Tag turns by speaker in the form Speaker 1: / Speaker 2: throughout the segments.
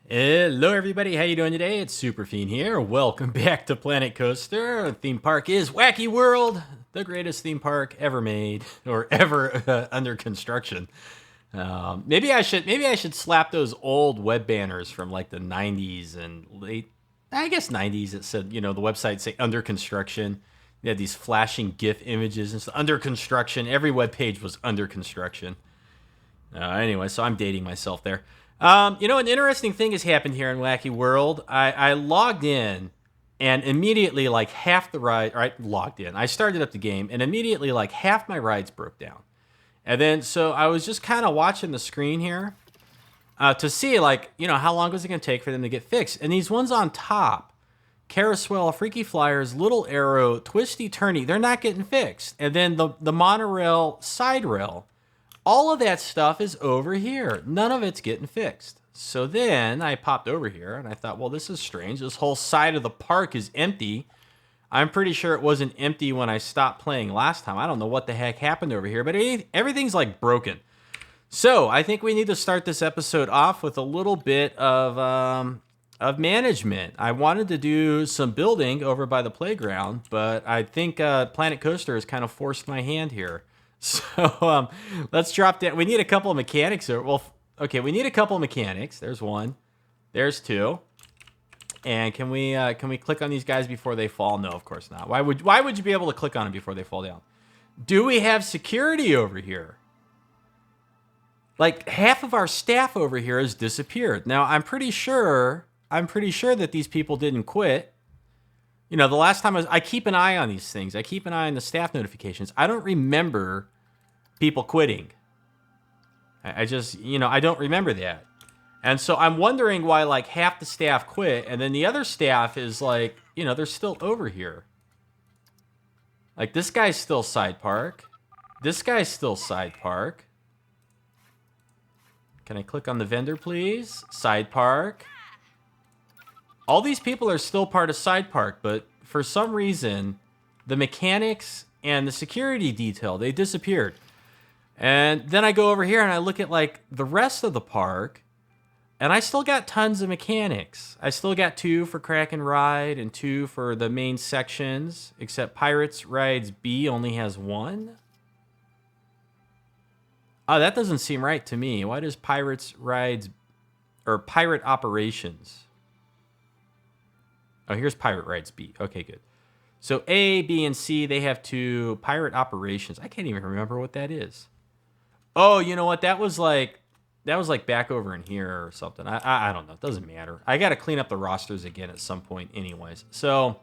Speaker 1: Hello everybody, how you doing today? It's Superfiend here. Welcome back to Planet Coaster. The theme park is Whacky World, the greatest theme park ever made or ever under construction. Maybe I should slap those old web banners from like the 90s and late, I guess 90s. It said, the website say under construction. They had these flashing GIF images and under construction. Every web page was under construction. Anyway, so I'm dating myself there. An interesting thing has happened here in Whacky World. I logged in, and immediately, like, half the ride, or I logged in. I started up the game, and immediately, like, half my rides broke down. And then, so I was just kind of watching the screen here to see, like, how long was it going to take for them to get fixed. And these ones on top, Carousel, Freaky Flyers, Little Arrow, Twisty Turny, they're not getting fixed. And then the monorail side rail, all of that stuff is over here. None of it's getting fixed. So then I popped over here and I thought, well, this is strange. This whole side of the park is empty. I'm pretty sure it wasn't empty when I stopped playing last time. I don't know what the heck happened over here, but everything's like broken. So I think we need to start this episode off with a little bit of management. I wanted to do some building over by the playground, but I think Planet Coaster has kind of forced my hand here. So let's drop down. We need a couple of mechanics. Well, okay, we need a couple of mechanics. There's one. There's two. And can we click on these guys before they fall? No, of course not. Why would you be able to click on them before they fall down? Do we have security over here? Like half of our staff over here has disappeared. Now, I'm pretty sure that these people didn't quit. The last time I keep an eye on these things. I keep an eye on the staff notifications. I don't remember people quitting. I just, I don't remember that. And so I'm wondering why like half the staff quit and then the other staff is like, they're still over here. Like this guy's still side park. This guy's still side park. Can I click on the vendor, please? Side park. All these people are still part of Side Park, but for some reason, the mechanics and the security detail, they disappeared. And then I go over here and I look at like the rest of the park, and I still got tons of mechanics. I still got 2 for Kraken Ride and 2 for the main sections, except Pirates Rides B only has 1. Oh, that doesn't seem right to me. Why does Pirates Rides, or Pirate Operations? Oh, here's Pirate Rides B. Okay, good. So A, B, and C, they have 2 Pirate Operations. I can't even remember what that is. Oh, you know what? That was like back over in here or something. I don't know. It doesn't matter. I got to clean up the rosters again at some point anyways. So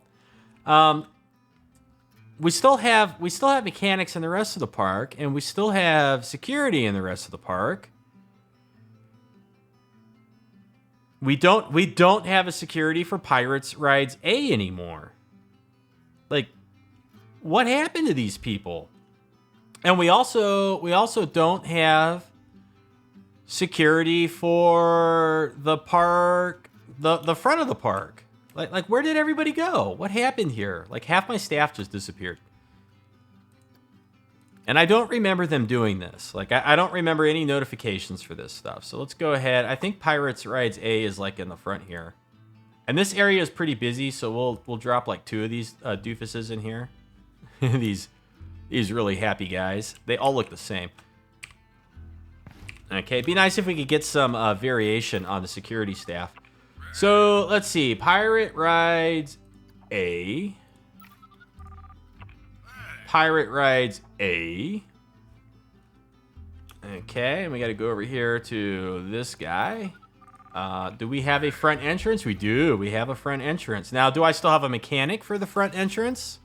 Speaker 1: we still have mechanics in the rest of the park, and we still have security in the rest of the park. We don't have a security for Pirates Rides A anymore. Like, what happened to these people? And we also don't have security for the park, the front of the park. Like where did everybody go? What happened here? Like half my staff just disappeared. And I don't remember them doing this. Like, I don't remember any notifications for this stuff. So let's go ahead. I think Pirates Rides A is, like, in the front here. And this area is pretty busy, so we'll drop, like, 2 of these doofuses in here. these really happy guys. They all look the same. Okay, it'd be nice if we could get some variation on the security staff. So, let's see. Pirate Rides A. Pirate Rides A. Okay, and we got to go over here to this guy. Do we have a front entrance? We do. We have a front entrance. Now, do I still have a mechanic for the front entrance?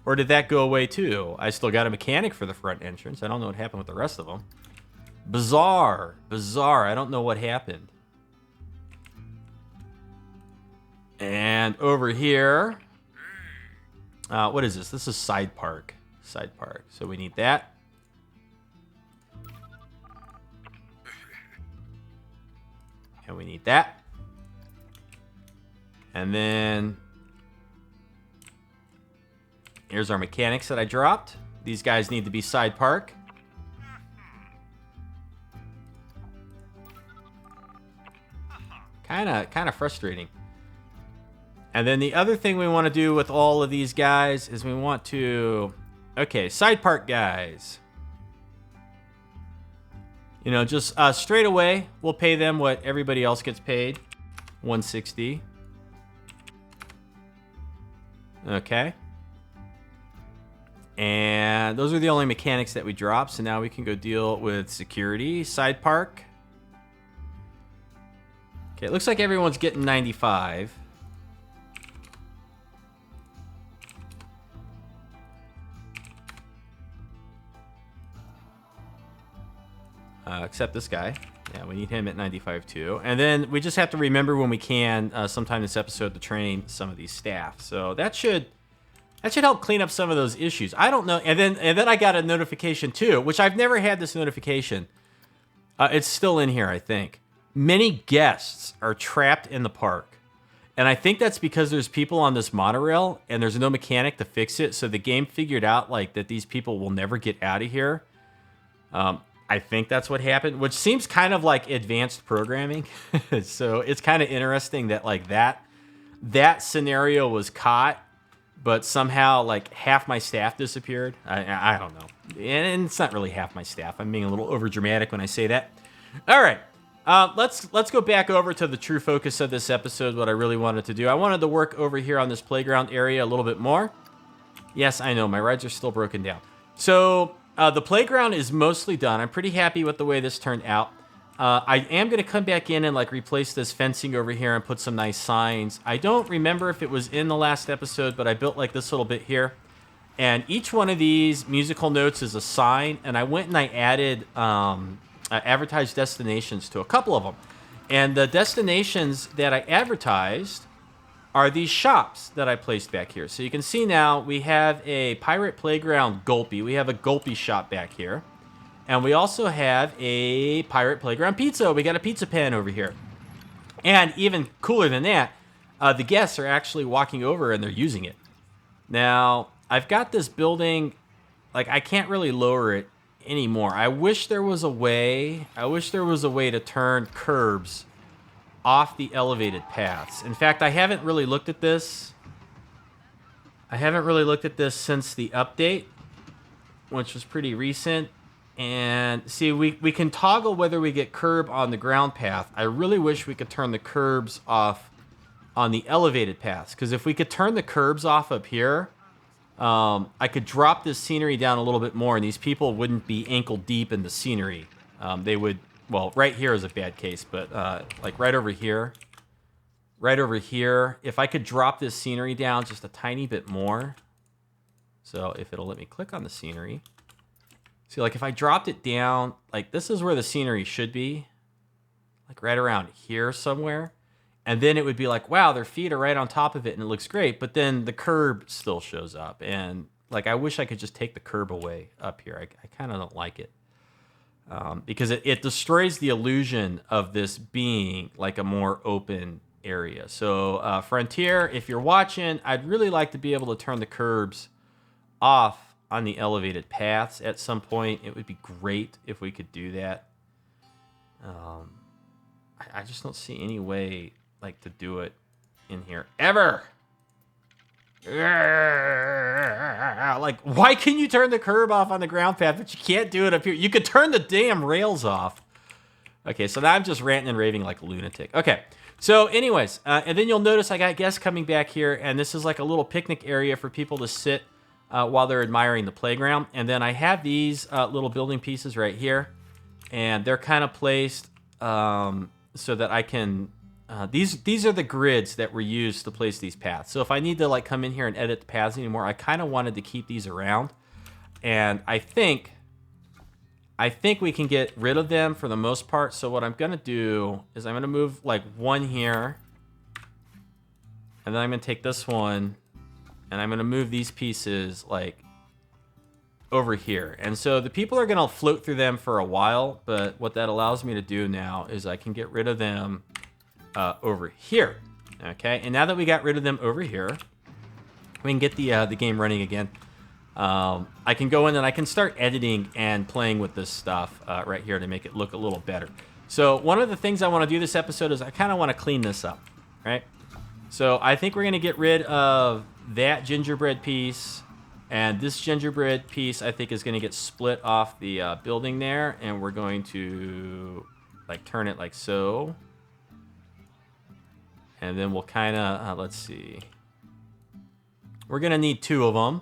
Speaker 1: Or did that go away too? I still got a mechanic for the front entrance. I don't know what happened with the rest of them. Bizarre. I don't know what happened. And over here... what is this? This is Side Park. Side Park. So we need that. And we need that. And then here's our mechanics that I dropped. These guys need to be Side Park. kind of frustrating. And then the other thing we want to do with all of these guys is we want to... Okay, side park guys. You know, just straight away, we'll pay them what everybody else gets paid. 160. Okay. And those are the only mechanics that we drop. So now we can go deal with security. Side park. Okay, it looks like everyone's getting 95. Except this guy. Yeah, we need him at 95 too. And then we just have to remember when we can, sometime this episode, to train some of these staff. So that should help clean up some of those issues. I don't know. And then I got a notification too, which I've never had this notification. It's still in here, I think. Many guests are trapped in the park. And I think that's because there's people on this monorail and there's no mechanic to fix it. So the game figured out like that these people will never get out of here. I think that's what happened, which seems kind of like advanced programming. So it's kind of interesting that like that scenario was caught, but somehow like half my staff disappeared. I don't know. And it's not really half my staff. I'm being a little over dramatic when I say that. All right. Let's go back over to the true focus of this episode, what I really wanted to do. I wanted to work over here on this playground area a little bit more. Yes, I know. My rides are still broken down. So... the playground is mostly done. I'm pretty happy with the way this turned out. I am going to come back in and like replace this fencing over here and put some nice signs. I don't remember if it was in the last episode, but I built like this little bit here. And each one of these musical notes is a sign. And I went and I added advertised destinations to a couple of them. And the destinations that I advertised are these shops that I placed back here. So you can see now we have a Pirate Playground Gulpy. We have a Gulpy shop back here. And we also have a Pirate Playground Pizza. We got a pizza pan over here. And even cooler than that, the guests are actually walking over and they're using it. Now, I've got this building, like I can't really lower it anymore. I wish there was a way to turn curbs off the elevated paths. In fact, I haven't really looked at this. Since the update, which was pretty recent. And see, we can toggle whether we get curb on the ground path. I really wish we could turn the curbs off on the elevated paths. Because if we could turn the curbs off up here, I could drop this scenery down a little bit more and these people wouldn't be ankle deep in the scenery. They would... Well, right here is a bad case, but like right over here, if I could drop this scenery down just a tiny bit more. So if it'll let me click on the scenery. See, like if I dropped it down, like this is where the scenery should be. Like right around here somewhere. And then it would be like, wow, their feet are right on top of it and it looks great. But then the curb still shows up. And like I wish I could just take the curb away up here. I kind of don't like it. Because it destroys the illusion of this being like a more open area. So Frontier, if you're watching, I'd really like to be able to turn the curbs off on the elevated paths at some point. It would be great if we could do that. I just don't see any way like to do it in here ever. Like, why can you turn the curb off on the ground path, but you can't do it up here? You could turn the damn rails off. Okay, so now I'm just ranting and raving like a lunatic. Okay, so anyways, and then you'll notice I got guests coming back here, and this is like a little picnic area for people to sit while they're admiring the playground. And then I have these little building pieces right here, and they're kind of placed so that I can... These are the grids that were used to place these paths. So if I need to like come in here and edit the paths anymore, I kind of wanted to keep these around. And I think we can get rid of them for the most part. So what I'm going to do is I'm going to move like one here. And then I'm going to take this one and I'm going to move these pieces like over here. And so the people are going to float through them for a while. But what that allows me to do now is I can get rid of them over here. Okay, and now that we got rid of them over here, we can get the game running again. I can go in and I can start editing and playing with this stuff right here to make it look a little better. So one of the things I want to do this episode is I kind of want to clean this up, right? So I think we're going to get rid of that gingerbread piece. And this gingerbread piece, I think, is going to get split off the building there. And we're going to, like, turn it like so. And then we'll kind of, let's see. We're going to need 2 of them.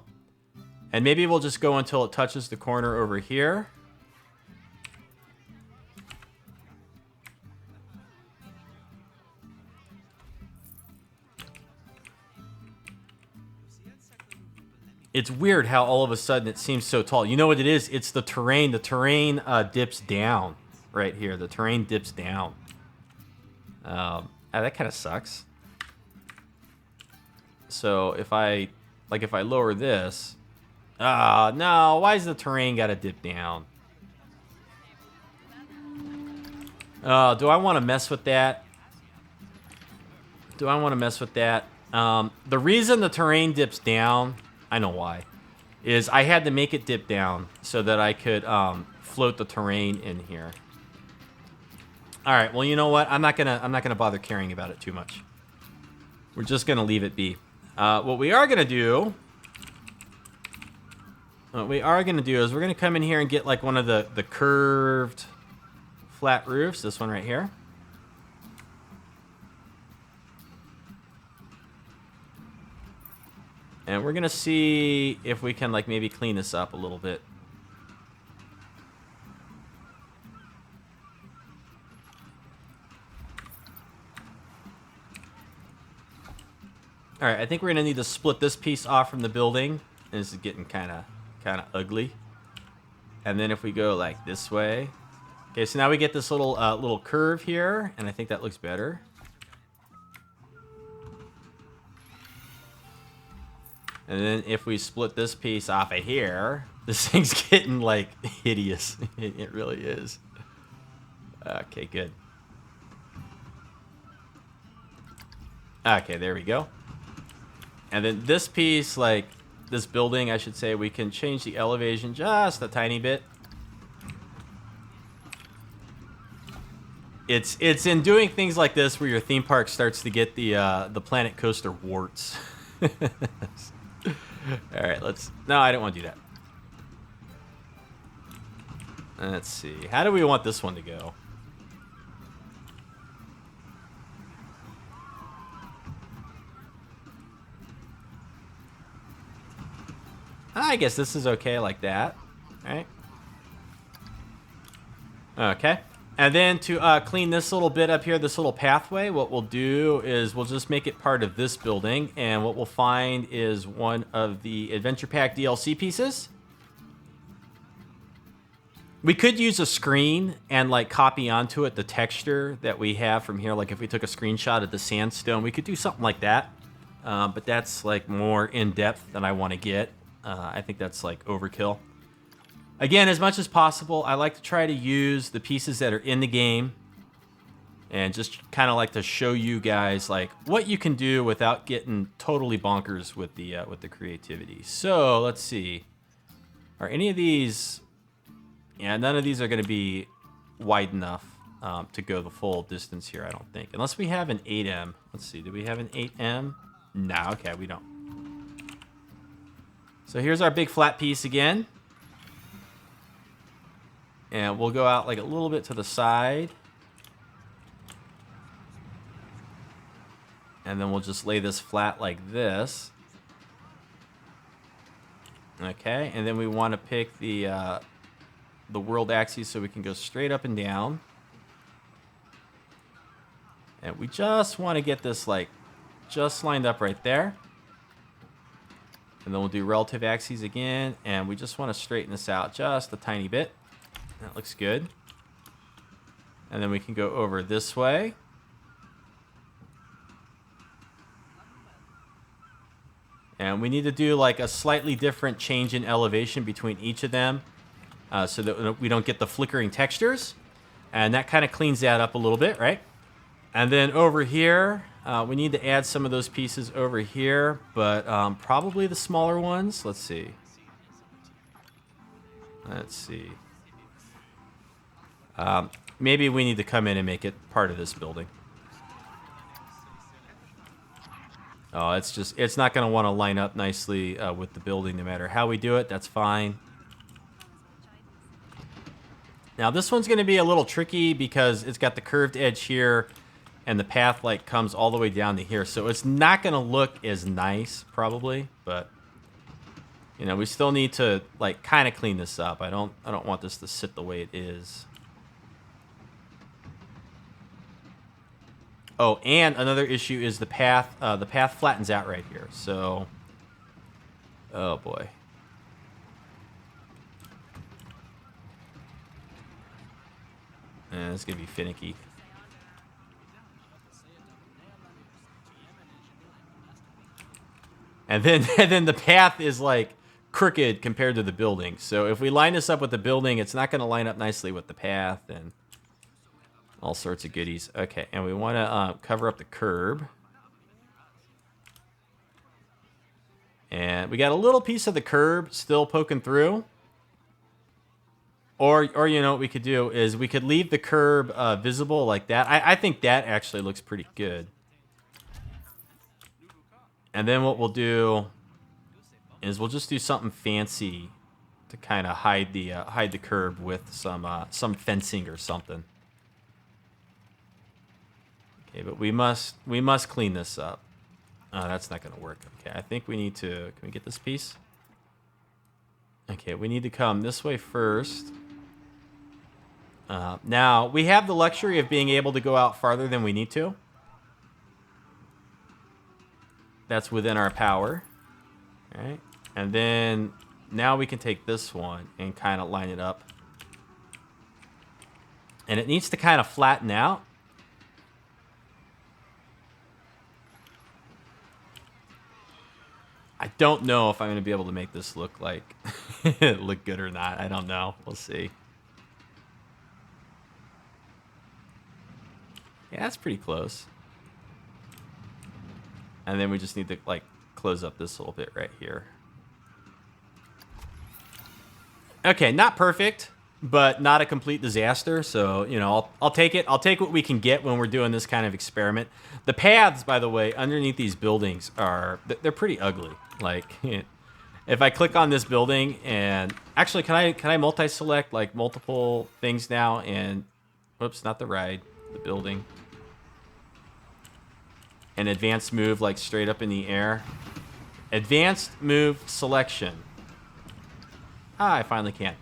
Speaker 1: And maybe we'll just go until it touches the corner over here. It's weird how all of a sudden it seems so tall. You know what it is? It's the terrain. The terrain dips down right here. The terrain dips down. That kind of sucks. So if I lower this, no, why is the terrain got to dip down? Do I want to mess with that? The reason the terrain dips down, I know why, is I had to make it dip down so that I could float the terrain in here. All right, well, you know what? I'm not gonna bother caring about it too much. We're just gonna leave it be. What we are gonna do is we're gonna come in here and get like one of the curved flat roofs. This one right here. And we're gonna see if we can like maybe clean this up a little bit. All right, I think we're gonna need to split this piece off from the building. And this is getting kind of ugly. And then if we go like this way, okay. So now we get this little curve here, and I think that looks better. And then if we split this piece off of here, this thing's getting like hideous. It really is. Okay, good. Okay, there we go. And then this piece, like this building, I should say, we can change the elevation just a tiny bit. It's in doing things like this where your theme park starts to get the Planet Coaster warts. All right, no, I don't want to do that. Let's see. How do we want this one to go? I guess this is okay like that. All right. Okay. And then to clean this little bit up here, this little pathway, what we'll do is we'll just make it part of this building. And what we'll find is one of the Adventure Pack DLC pieces. We could use a screen and like copy onto it the texture that we have from here. Like if we took a screenshot of the sandstone, we could do something like that. But that's like more in depth than I want to get. I think that's like overkill. Again, as much as possible, I like to try to use the pieces that are in the game and just kind of like to show you guys like what you can do without getting totally bonkers with the creativity. So let's see. Are any of these? Yeah, none of these are going to be wide enough to go the full distance here, I don't think. Unless we have an 8M. Let's see. Do we have an 8M? No, okay, we don't. So here's our big flat piece again. And we'll go out like a little bit to the side. And then we'll just lay this flat like this. Okay, and then we want to pick the world axis so we can go straight up and down. And we just want to get this like just lined up right there. And then we'll do relative axes again. And we just want to straighten this out just a tiny bit. That looks good. And then we can go over this way. And we need to do like a slightly different change in elevation between each of them so that we don't get the flickering textures. And that kind of cleans that up a little bit, right? And then over here, we need to add some of those pieces over here, but probably the smaller ones. Let's see. maybe we need to come in and make it part of this building. Oh, it's not going to want to line up nicely with the building no matter how we do it. That's fine. Now, this one's going to be a little tricky because it's got the curved edge here, and the path, like, comes all the way down to here. So it's not going to look as nice, probably, but, you know, we still need to, like, kind of clean this up. I don't want this to sit the way it is. Oh, and another issue is the path. The path flattens out right here. So, oh boy. It's gonna be finicky. And then the path is like crooked compared to the building. So if we line this up with the building, it's not gonna line up nicely with the path and all sorts of goodies. Okay, and we want to cover up the curb. And we got a little piece of the curb still poking through. Or you know what we could do is we could leave the curb visible like that. I think that actually looks pretty good. And then what we'll do is we'll just do something fancy to kind of hide the curb with some fencing or something. Okay, but we must clean this up. Oh, that's not going to work. Okay, I think we need to... Can we get this piece? Okay, we need to come this way first. Now, we have the luxury of being able to go out farther than we need to. That's within our power. All right, and then now we can take this one and kind of line it up. And it needs to kind of flatten out. I don't know if I'm going to be able to make this look like look good or not. I don't know. We'll see. Yeah, that's pretty close. And then we just need to like close up this little bit right here. Okay, not perfect, but not a complete disaster. So, you know, I'll take it. I'll take what we can get when we're doing this kind of experiment. The paths, by the way, underneath these buildings they're pretty ugly. Like, if I click on this building and actually, can I multi-select like multiple things now? And whoops, not the ride, the building. And advanced move like straight up in the air. Advanced move selection. Ah, I finally can.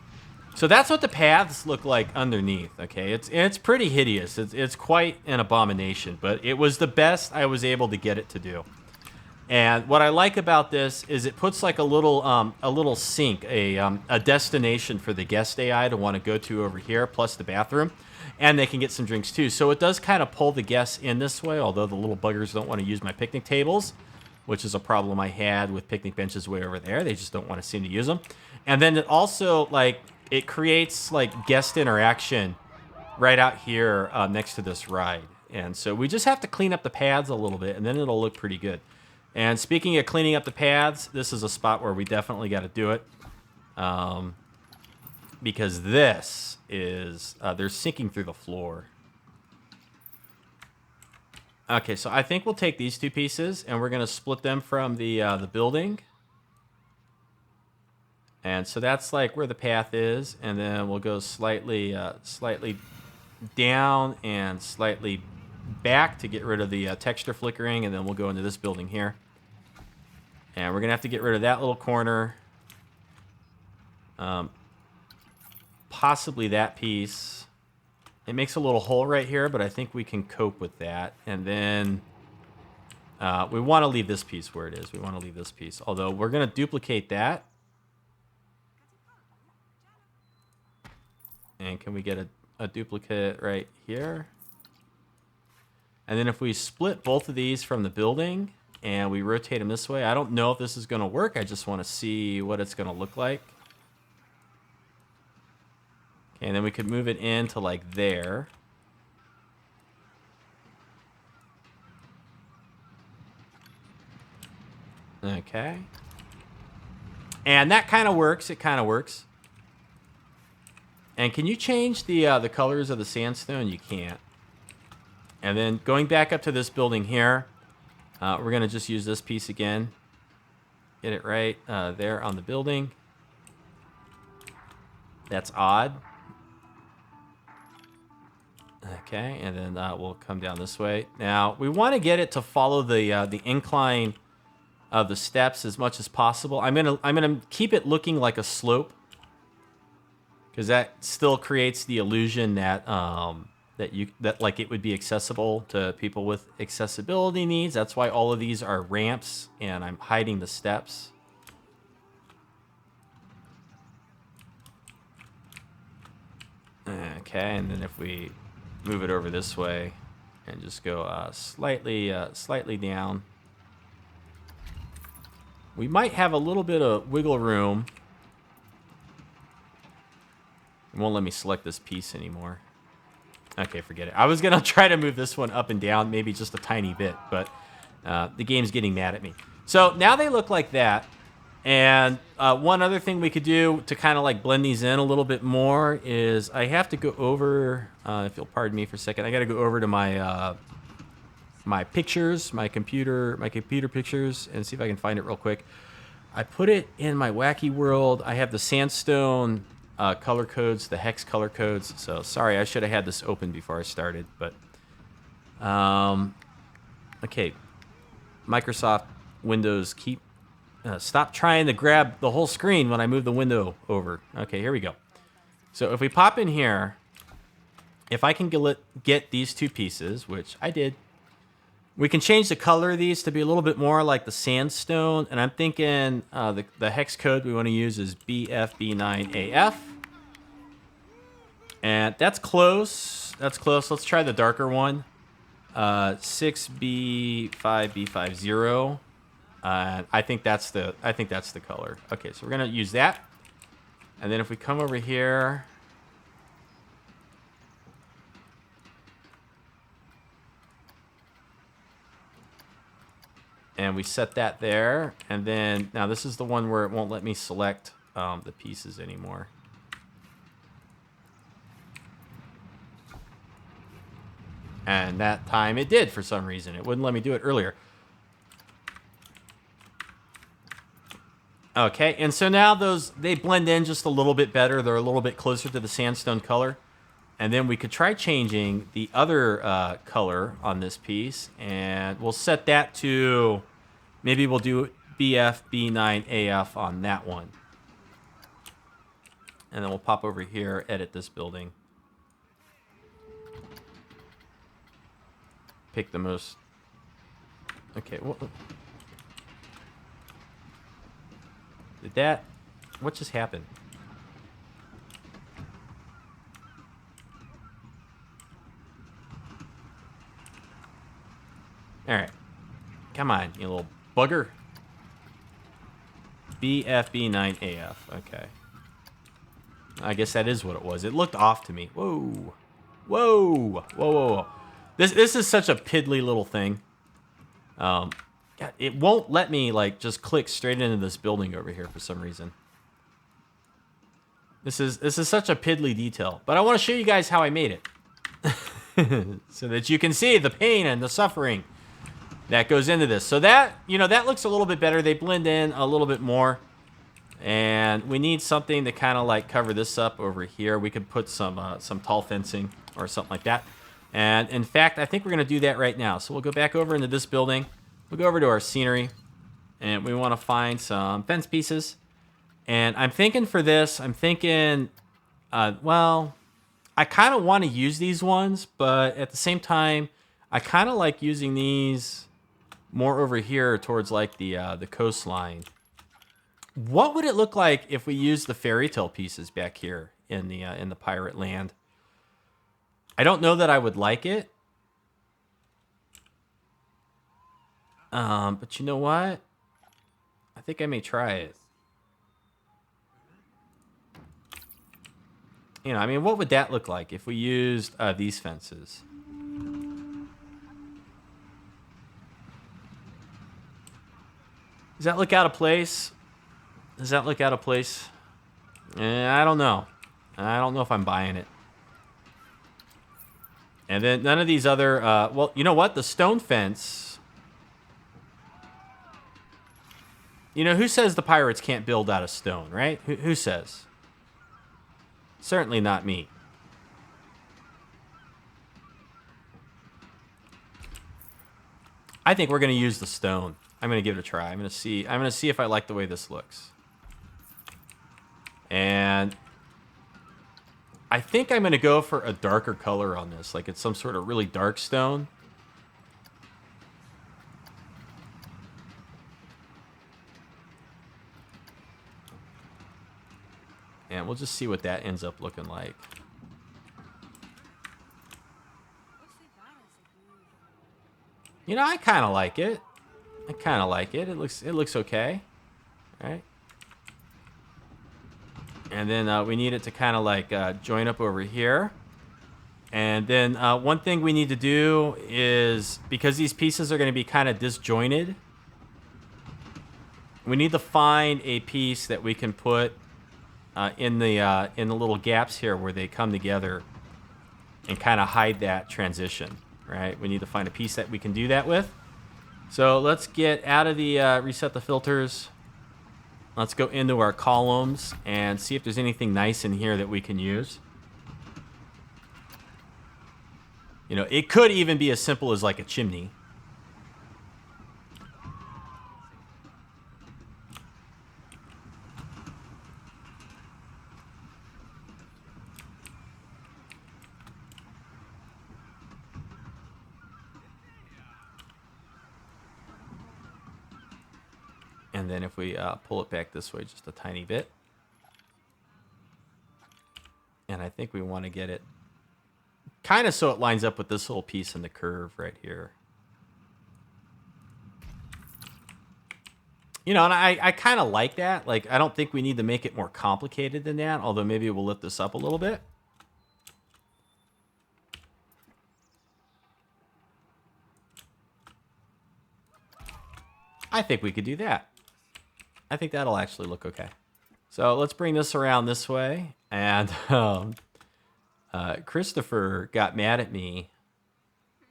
Speaker 1: So that's what the paths look like underneath. Okay, it's pretty hideous. It's quite an abomination, but it was the best I was able to get it to do. And what I like about this is it puts like a little sink, a destination for the guest AI to want to go to over here, plus the bathroom, and they can get some drinks too. So it does kind of pull the guests in this way, although the little buggers don't want to use my picnic tables, which is a problem I had with picnic benches way over there. They just don't want to seem to use them. And then it also like it creates like guest interaction right out here next to this ride. And so we just have to clean up the paths a little bit, and then it'll look pretty good. And speaking of cleaning up the paths, this is a spot where we definitely got to do it. Because this is, they're sinking through the floor. Okay, so I think we'll take these two pieces, and we're going to split them from the building. And so that's like where the path is, and then we'll go slightly down and slightly back to get rid of the texture flickering, and then we'll go into this building here. And we're going to have to get rid of that little corner. Possibly that piece. It makes a little hole right here, but I think we can cope with that. And then we want to leave this piece where it is. We want to leave this piece. Although we're going to duplicate that. And can we get a duplicate right here? And then if we split both of these from the building and we rotate them this way, I don't know if this is going to work. I just want to see what it's going to look like. Okay, and then we could move it into like there. Okay. And that kind of works. It kind of works. And can you change the colors of the sandstone? You can't. And then going back up to this building here, we're going to just use this piece again. Get it right there on the building. That's odd. Okay, and then we'll come down this way. Now, we want to get it to follow the incline of the steps as much as possible. I'm gonna keep it looking like a slope, because that still creates the illusion that that like it would be accessible to people with accessibility needs. That's why all of these are ramps, and I'm hiding the steps. Okay, and then if we move it over this way and just go slightly down, we might have a little bit of wiggle room. It won't let me select this piece anymore. Okay, forget it. I was going to try to move this one up and down, maybe just a tiny bit, but the game's getting mad at me. So now they look like that. And one other thing we could do to kind of like blend these in a little bit more is I have to go over, if you'll pardon me for a second, I got to go over to my my pictures, my computer pictures, and see if I can find it real quick. I put it in my Whacky World. I have the sandstone color codes, the hex color codes. So sorry, I should have had this open before I started, but okay. Microsoft Windows keep stop trying to grab the whole screen when I move the window over. Okay, here we go. So if we pop in here, if I can get these two pieces, which I did, we can change the color of these to be a little bit more like the sandstone. And I'm thinking the hex code we want to use is BFB9AF. And that's close. That's close. Let's try the darker one. 6B5B50. I think that's the color. Okay, so we're gonna use that. And then if we come over here, and we set that there, and then now this is the one where it won't let me select the pieces anymore. And that time it did for some reason. It wouldn't let me do it earlier. Okay, and so now they blend in just a little bit better. They're a little bit closer to the sandstone color. And then we could try changing the other color on this piece. And we'll set that to, maybe we'll do BFB9AF on that one. And then we'll pop over here, edit this building. Pick the most... Okay, what just happened? All right. Come on, you little bugger. BFB9AF. Okay. I guess that is what it was. It looked off to me. Whoa. Whoa. Whoa, whoa, whoa. This is such a piddly little thing. It won't let me like just click straight into this building over here for some reason. This is such a piddly detail, but I want to show you guys how I made it, so that you can see the pain and the suffering that goes into this. So that that looks a little bit better. They blend in a little bit more, and we need something to kind of like cover this up over here. We could put some tall fencing or something like that. And in fact, I think we're gonna do that right now. So we'll go back over into this building. We'll go over to our scenery, and we want to find some fence pieces. And I'm thinking for this, well, I kind of want to use these ones, but at the same time, I kind of like using these more over here towards like the coastline. What would it look like if we used the fairy tale pieces back here in the pirate land? I don't know that I would like it. But you know what? I think I may try it. I mean, what would that look like if we used these fences? Does that look out of place? Does that look out of place? I don't know. I don't know if I'm buying it. And then none of these other, well, you know what? The stone fence. You know, who says the pirates can't build out of stone, right? Who says? Certainly not me. I think we're going to use the stone. I'm going to give it a try. I'm going to see if I like the way this looks. And I think I'm going to go for a darker color on this, like it's some sort of really dark stone. And we'll just see what that ends up looking like. You know, I kind of like it. I kind of like it. It looks okay. All right. And then we need it to kind of like join up over here. And then one thing we need to do is, because these pieces are going to be kind of disjointed, we need to find a piece that we can put in the little gaps here where they come together and kind of hide that transition, right? We need to find a piece that we can do that with. So let's get out of the reset the filters. Let's go into our columns and see if there's anything nice in here that we can use. You know, it could even be as simple as like a chimney. And then if we pull it back this way just a tiny bit. And I think we want to get it kind of so it lines up with this little piece in the curve right here. You know, and I kind of like that. Like, I don't think we need to make it more complicated than that, although maybe we'll lift this up a little bit. I think we could do that. I think that'll actually look okay. So let's bring this around this way. And Christopher got mad at me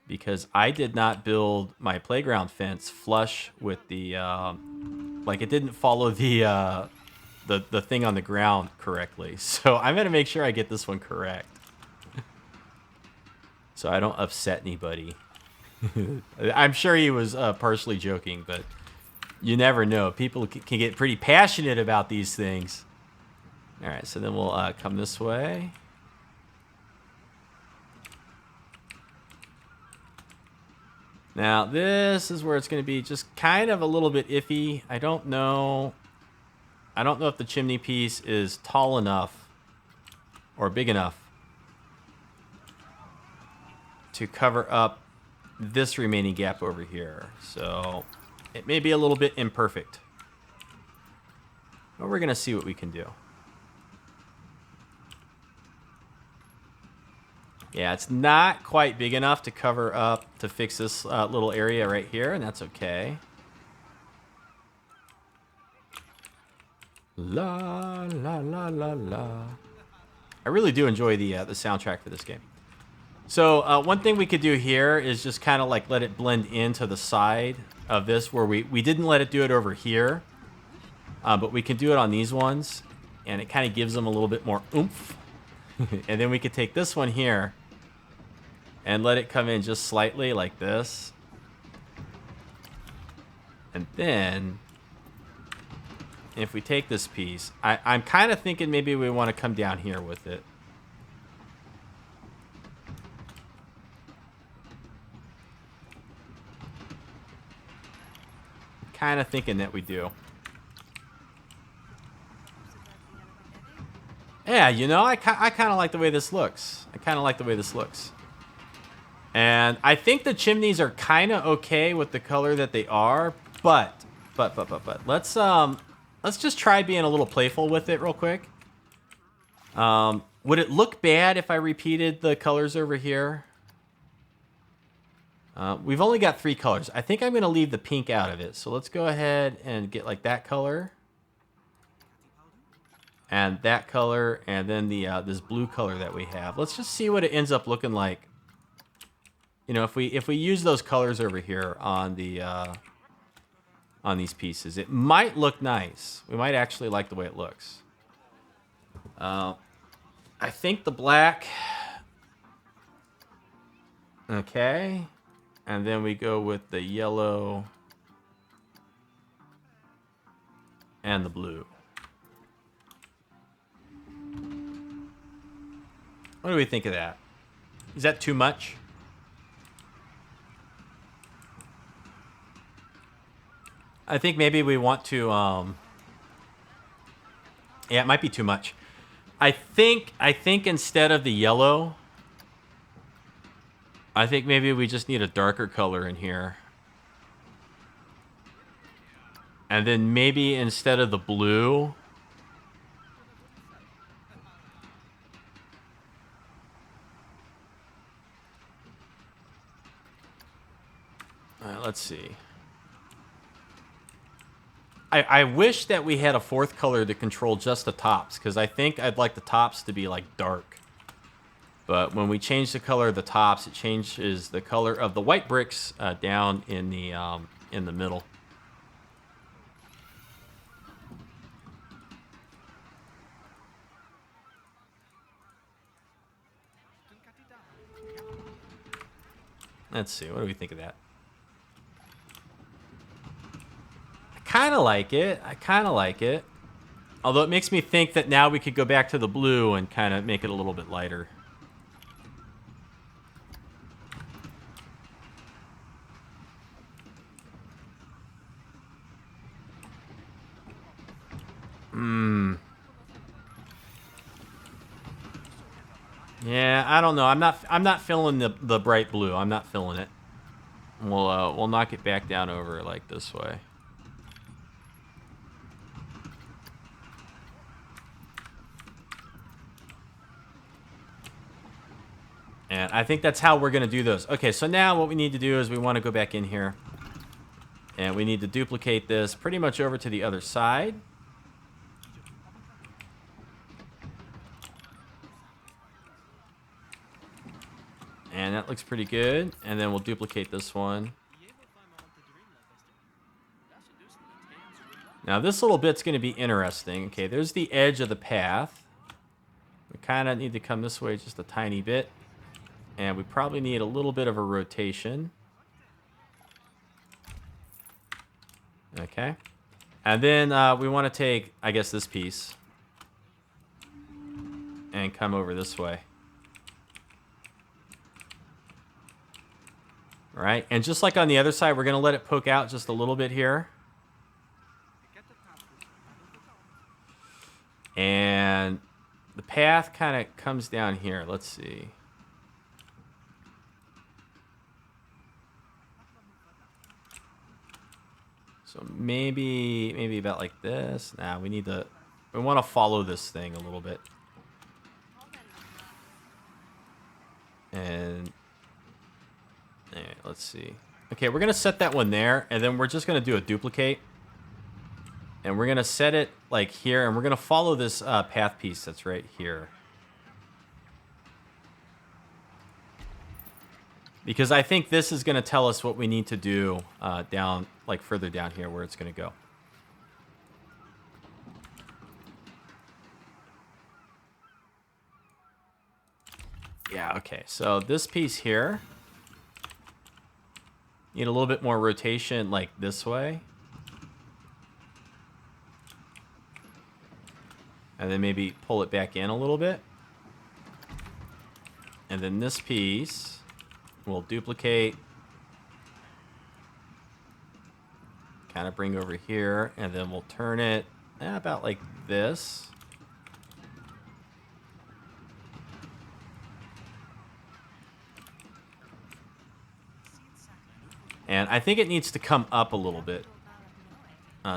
Speaker 1: because I did not build my playground fence flush with the, like it didn't follow the thing on the ground correctly. So I'm going to make sure I get this one correct. So I don't upset anybody. I'm sure he was partially joking, but you never know. People can get pretty passionate about these things. All right, so then we'll come this way. Now, this is where it's going to be just kind of a little bit iffy. I don't know if the chimney piece is tall enough or big enough to cover up this remaining gap over here. So it may be a little bit imperfect. But we're going to see what we can do. Yeah, it's not quite big enough to cover up, to fix this little area right here, and that's okay. La, la, la, la, la. I really do enjoy the soundtrack for this game. So one thing we could do here is just kind of like let it blend into the side of this where we didn't let it do it over here. But we can do it on these ones, and it kind of gives them a little bit more oomph. And then we could take this one here and let it come in just slightly like this. And then if we take this piece, I'm kind of thinking maybe we want to come down here with it. Kind of thinking that we do. Yeah, you know, I kind of like the way this looks. I kind of like the way this looks. And I think the chimneys are kind of okay with the color that they are, but let's just try being a little playful with it real quick. Would it look bad if I repeated the colors over here? We've only got 3 colors. I think I'm going to leave the pink out of it. So let's go ahead and get like that color. and that color, and then the this blue color that we have. Let's just see what it ends up looking like. You know, if we use those colors over here on the on these pieces, it might look nice. We might actually like the way it looks. I think the black. Okay, and then we go with the yellow and the blue. What do we think of that? Is that too much? I think maybe we want to, yeah, it might be too much. I think instead of the yellow, I think maybe we just need a darker color in here. And then maybe instead of the blue, let's see. I wish that we had a fourth color to control just the tops, because I think I'd like the tops to be like dark. But when we change the color of the tops, it changes the color of the white bricks down in the middle. Let's see. What do we think of that? I kind of like it. I kind of like it. Although it makes me think that now we could go back to the blue and kind of make it a little bit lighter. Yeah, I don't know. I'm not feeling the bright blue. I'm not feeling it. We'll knock it back down over like this way. And I think that's how we're going to do those. Okay, so now what we need to do is we want to go back in here. And we need to duplicate this pretty much over to the other side. And that looks pretty good. And then we'll duplicate this one. Now this little bit's going to be interesting. Okay, there's the edge of the path. We kind of need to come this way just a tiny bit. And we probably need a little bit of a rotation. Okay. And then we want to take, I guess, this piece. And come over this way. All right. And just like on the other side, we're going to let it poke out just a little bit here. And the path kind of comes down here. Let's see. So maybe about like this. Nah, we want to follow this thing a little bit. And anyway, let's see. Okay, we're going to set that one there, and then we're just going to do a duplicate. And we're going to set it like here, and we're going to follow this path piece that's right here. Because I think this is going to tell us what we need to do down, like further down here where it's going to go. Yeah, okay. So this piece here, need a little bit more rotation like this way. And then maybe pull it back in a little bit. And then this piece... we'll duplicate, kind of bring over here, and then we'll turn it about like this. And I think it needs to come up a little bit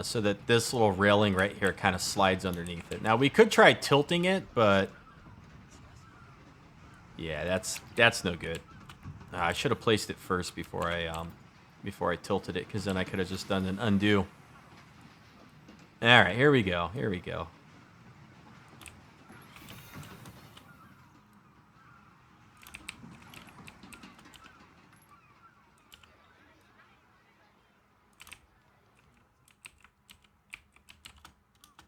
Speaker 1: so that this little railing right here kind of slides underneath it. Now, we could try tilting it, but yeah, that's no good. I should have placed it first before I tilted it, because then I could have just done an undo. All right, here we go. Here we go.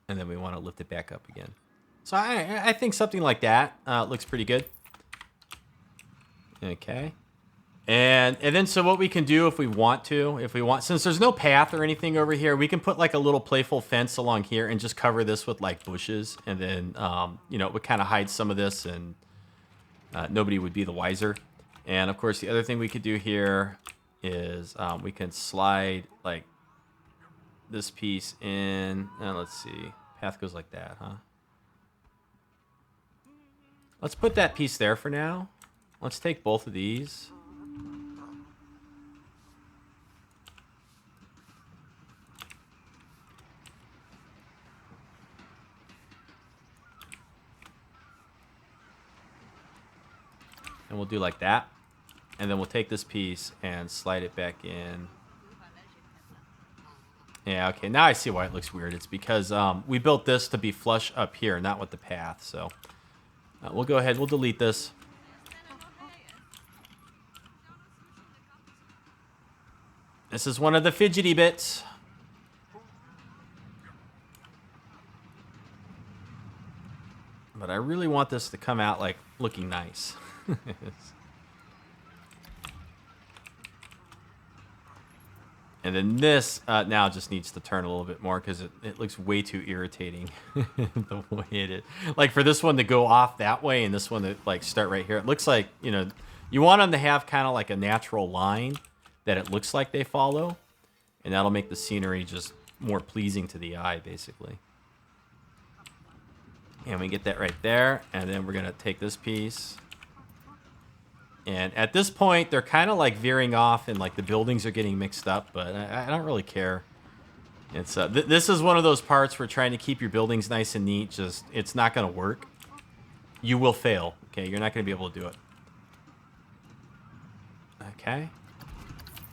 Speaker 1: And then we want to lift it back up again. So I think something like that looks pretty good. Okay. And then so what we can do if we want, since there's no path or anything over here, we can put like a little playful fence along here and just cover this with like bushes. And then, you know, it would kind of hide some of this and nobody would be the wiser. And of course, the other thing we could do here is we can slide like this piece in. Let's see. Path goes like that, huh? Let's put that piece there for now. Let's take both of these. And we'll do like that. And then we'll take this piece and slide it back in. Yeah, okay. Now I see why it looks weird. It's because we built this to be flush up here, not with the path. So we'll go ahead. We'll delete this. This is one of the fidgety bits. But I really want this to come out like looking nice. And then this now just needs to turn a little bit more because it looks way too irritating the way it is. Like for this one to go off that way and this one to like start right here. It looks like, you know, you want them to have kind of like a natural line that it looks like they follow. And that'll make the scenery just more pleasing to the eye, basically. And we get that right there. And then we're going to take this piece. And at this point, they're kind of like veering off and like the buildings are getting mixed up, but I don't really care. It's this is one of those parts where trying to keep your buildings nice and neat, just it's not going to work. You will fail. Okay, you're not going to be able to do it. Okay.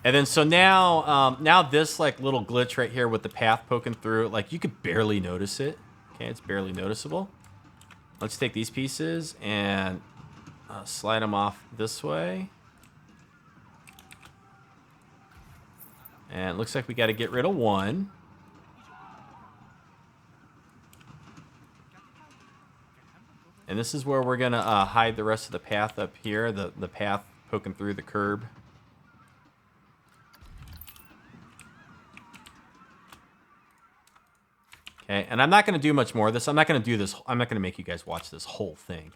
Speaker 1: And then so now, now this like little glitch right here with the path poking through, like you could barely notice it. Okay, it's barely noticeable. Let's take these pieces and slide them off this way. And it looks like we got to get rid of one. And this is where we're going to hide the rest of the path up here, the path poking through the curb. Okay, and I'm not going to do much more of this. I'm not going to do this. I'm not going to make you guys watch this whole thing.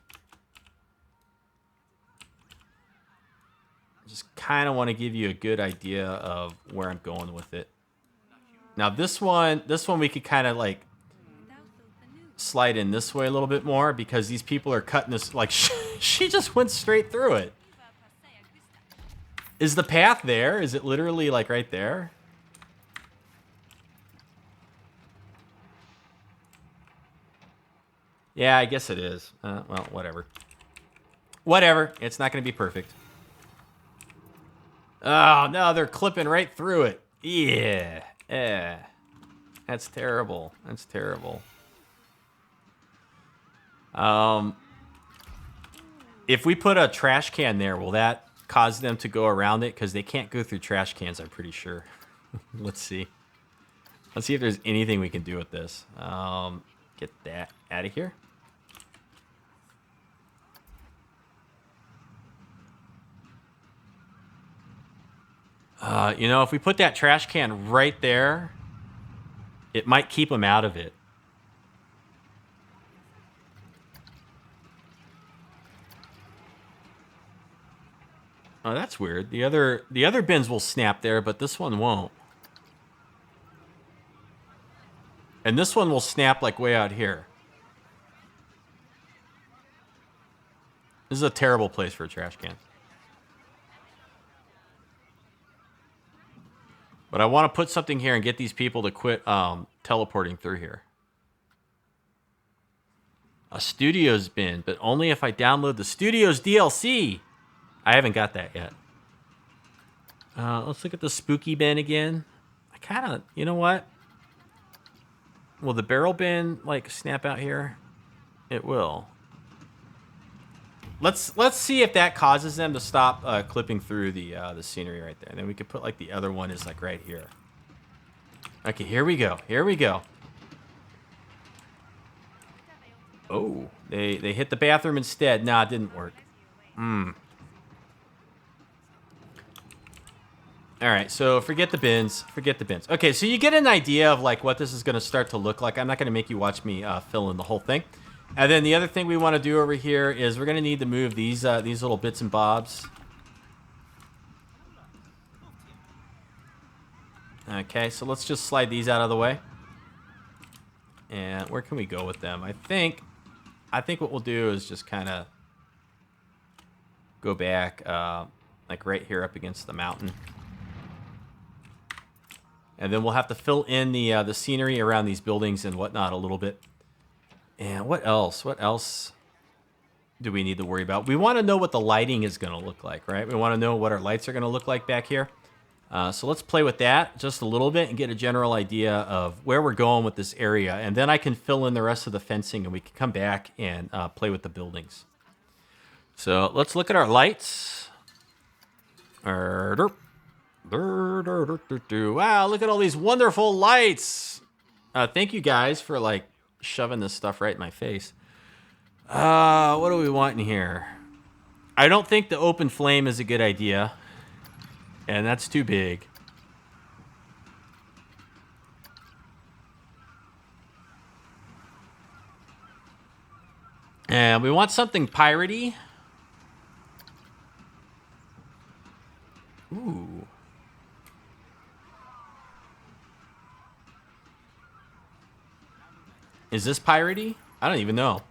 Speaker 1: Just kind of want to give you a good idea of where I'm going with it. Now this one we could kind of like slide in this way a little bit more because these people are cutting this, like she just went straight through it. Is the path there? Is it literally like right there? Yeah, I guess it is. Well, whatever. Whatever. It's not going to be perfect. Oh, no, they're clipping right through it. Yeah. Yeah. That's terrible. That's terrible. If we put a trash can there, will that cause them to go around it? Because they can't go through trash cans, I'm pretty sure. Let's see. Let's see if there's anything we can do with this. Get that out of here. You know, if we put that trash can right there, it might keep them out of it. Oh, that's weird. The other bins will snap there, but this one won't. And this one will snap like way out here. This is a terrible place for a trash can. But I want to put something here and get these people to quit teleporting through here. A Studios bin, but only if I download the Studios DLC. I haven't got that yet. Let's look at the spooky bin again. I kind of, you know what? Will the barrel bin like snap out here? It will. Let's see if that causes them to stop clipping through the scenery right there. And then we could put like the other one is like right here. Okay, here we go. Here we go. Oh, they hit the bathroom instead. Nah, it didn't work. All right, so forget the bins. Forget the bins. Okay, so you get an idea of like what this is going to start to look like. I'm not going to make you watch me fill in the whole thing. And then the other thing we want to do over here is we're going to need to move these little bits and bobs. Okay, so let's just slide these out of the way. And where can we go with them? I think what we'll do is just kind of go back like right here up against the mountain. And then we'll have to fill in the scenery around these buildings and whatnot a little bit. And what else? What else do we need to worry about? We want to know what the lighting is going to look like, right? We want to know what our lights are going to look like back here. So let's play with that just a little bit and get a general idea of where we're going with this area. And then I can fill in the rest of the fencing and we can come back and play with the buildings. So let's look at our lights. Wow, look at all these wonderful lights. Thank you guys for like shoving this stuff right in my face. What do we want in here? I don't think the open flame is a good idea. And that's too big. And we want something piratey. Ooh. Is this piratey? I don't even know.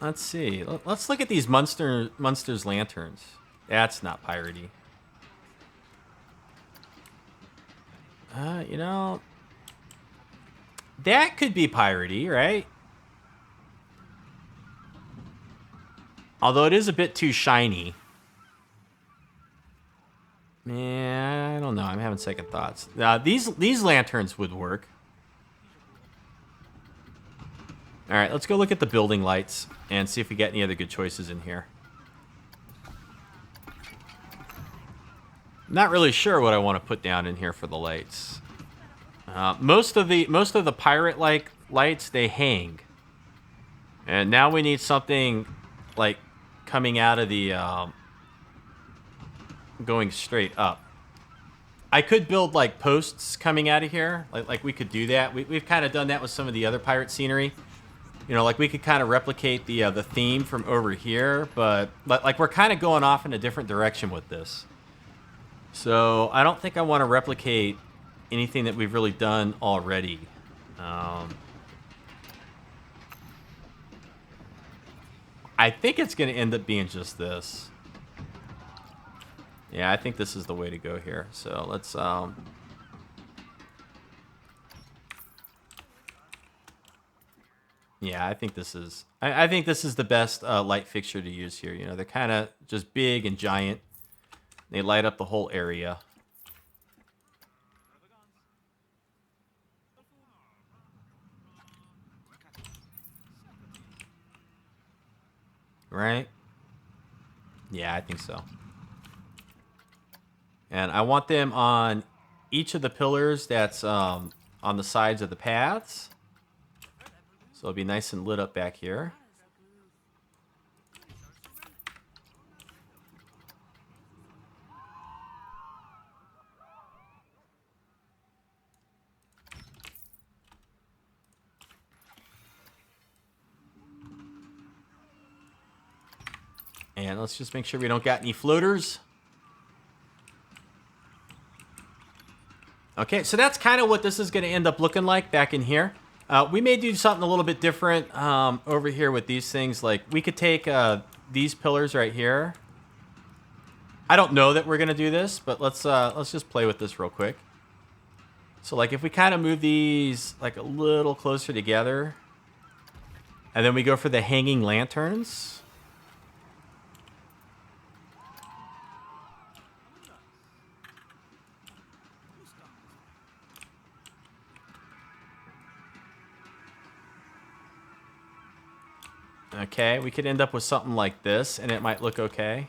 Speaker 1: Let's see. Let's look at these Munster's lanterns. That's not piratey. You know, that could be piratey, right? Although it is a bit too shiny. Yeah, I don't know. I'm having second thoughts. These lanterns would work. All right, let's go look at the building lights and see if we get any other good choices in here. Not really sure what I want to put down in here for the lights. Most of the pirate-like lights, they hang. And now we need something like coming out of the going straight up. I could build like posts coming out of here. Like we could do that. We've kind of done that with some of the other pirate scenery. You know, like we could kind of replicate the theme from over here, but like we're kind of going off in a different direction with this. So I don't think I want to replicate anything that we've really done already. I think it's going to end up being just this. Yeah, I think this is the way to go here. So let's... Yeah, I think this is... I think this is the best light fixture to use here. You know, they're kind of just big and giant. They light up the whole area. Right? Yeah, I think so. And I want them on each of the pillars that's on the sides of the paths. So it'll be nice and lit up back here. And let's just make sure we don't got any floaters. Okay, so that's kind of what this is going to end up looking like back in here. We may do something a little bit different over here with these things. Like, we could take these pillars right here. I don't know that we're going to do this, but let's just play with this real quick. So, like, if we kind of move these, like, a little closer together, and then we go for the hanging lanterns... Okay, we could end up with something like this, and it might look okay.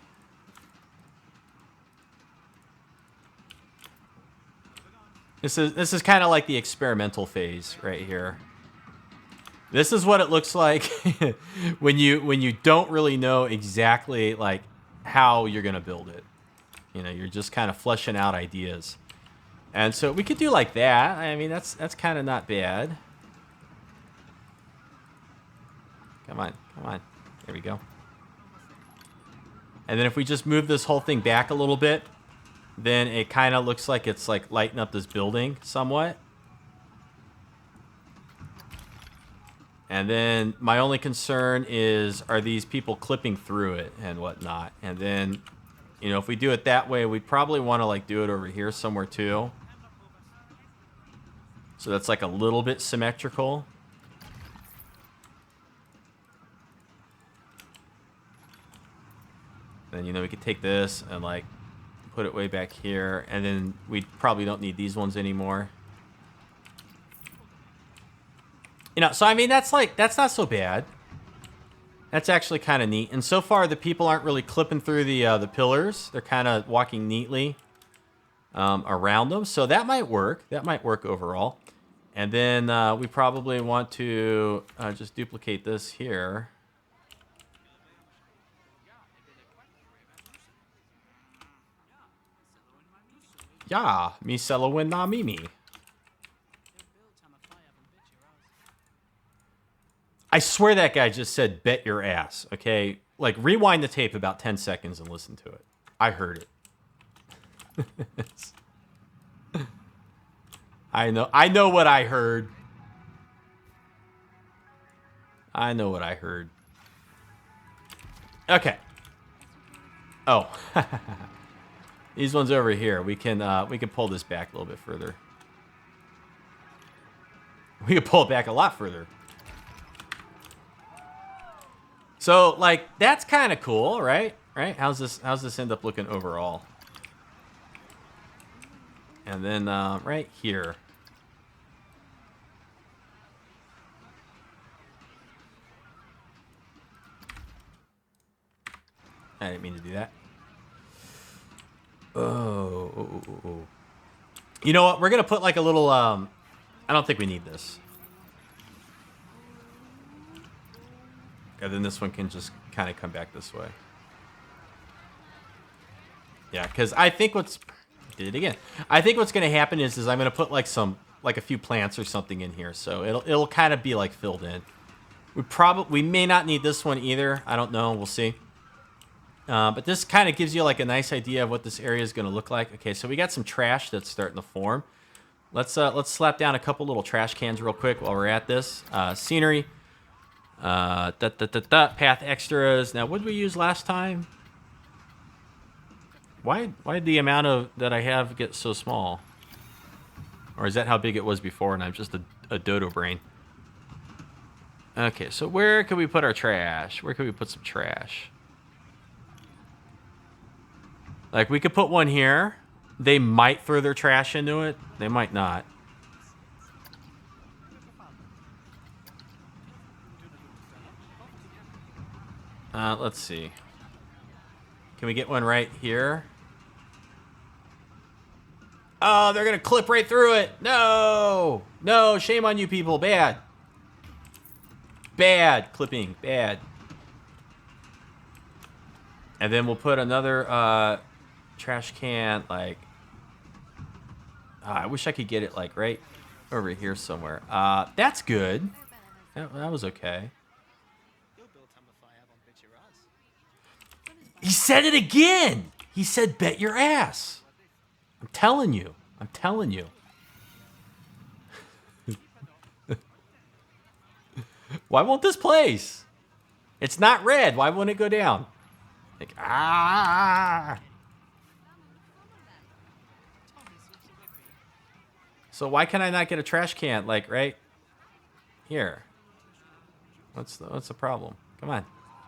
Speaker 1: This is kind of like the experimental phase right here. This is what it looks like when you don't really know exactly like how you're gonna build it. You know, you're just kind of fleshing out ideas. And so we could do like that. I mean, that's kind of not bad. Come on, come on. There we go. And then if we just move this whole thing back a little bit, then it kind of looks like it's like lighting up this building somewhat. And then my only concern is, are these people clipping through it and whatnot? And then, you know, if we do it that way, we probably want to like do it over here somewhere too. So that's like a little bit symmetrical. Then, you know, we could take this and like put it way back here. And then we probably don't need these ones anymore. You know, so I mean, that's not so bad. That's actually kind of neat. And so far, the people aren't really clipping through the pillars. They're kind of walking neatly around them. So that might work. That might work overall. And then we probably want to just duplicate this here. Yeah, mi selowin na mimi. I swear that guy just said bet your ass, okay? Like, rewind the tape about 10 seconds and listen to it. I heard it. I know what I heard. I know what I heard. Okay. Oh. These ones over here, we can pull this back a little bit further. We can pull it back a lot further. So, like, that's kind of cool, right? Right? How's this end up looking overall? And then right here. I didn't mean to do that. Oh. You know what? We're gonna put like a little. I don't think we need this. And then this one can just kind of come back this way. Yeah, because I think did it again. I think what's gonna happen is I'm gonna put like a few plants or something in here, so it'll kind of be like filled in. We may not need this one either. I don't know. We'll see. But this kind of gives you like a nice idea of what this area is going to look like. Okay, so we got some trash that's starting to form. Let's slap down a couple little trash cans real quick while we're at this. Scenery. Path extras. Now, what did we use last time? Why did the amount that I have get so small? Or is that how big it was before and I'm just a dodo brain? Okay, so where can we put our trash? Where can we put some trash? Like, we could put one here. They might throw their trash into it. They might not. Let's see. Can we get one right here? Oh, they're going to clip right through it. No. No, shame on you people. Bad. Bad clipping. Bad. And then we'll put another trash can, like... I wish I could get it, like, right over here somewhere. That's good. That was okay. He said it again! He said, bet your ass. I'm telling you. I'm telling you. Why won't this place? It's not red. Why won't it go down? Like, ah! So why can I not get a trash can, like, right here? What's the problem? Come on.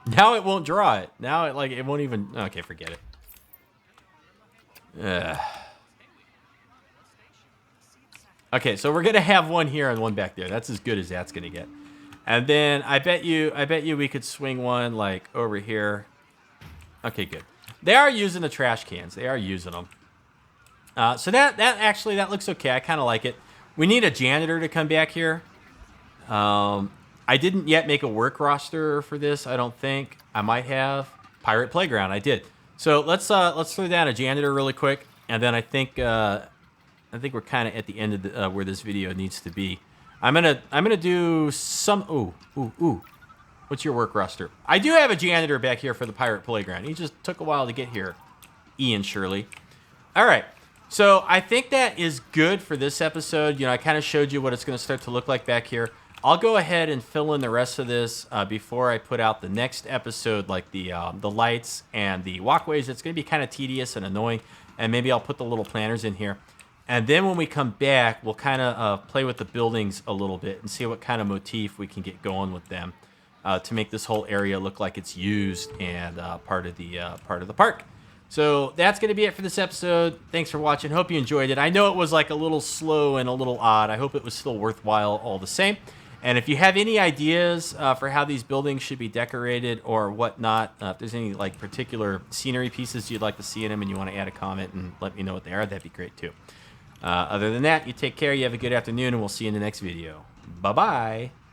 Speaker 1: Now it won't draw it. Now it won't even... Okay, forget it. Okay, so we're going to have one here and one back there. That's as good as that's going to get. And then I bet you we could swing one like over here. Okay, good. They are using the trash cans. They are using them. So that looks okay. I kind of like it. We need a janitor to come back here. I didn't yet make a work roster for this. I don't think. I might have. Pirate Playground. I did. So let's throw down a janitor really quick, and then I think we're kind of at the end of the, where this video needs to be. I'm gonna do some. Ooh. What's your work roster? I do have a janitor back here for the Pirate Playground. He just took a while to get here. Ian Shirley. All right. So I think that is good for this episode. You know, I kind of showed you what it's going to start to look like back here. I'll go ahead and fill in the rest of this before I put out the next episode, like the lights and the walkways. It's going to be kind of tedious and annoying, and maybe I'll put the little planners in here. And then when we come back, we'll kind of play with the buildings a little bit and see what kind of motif we can get going with them to make this whole area look like it's used and part of the park. So that's going to be it for this episode. Thanks for watching. Hope you enjoyed it. I know it was like a little slow and a little odd. I hope it was still worthwhile all the same. And if you have any ideas for how these buildings should be decorated or whatnot, if there's any like particular scenery pieces you'd like to see in them and you want to add a comment and let me know what they are, that'd be great too. Other than that, you take care. You have a good afternoon, and we'll see you in the next video. Bye-bye.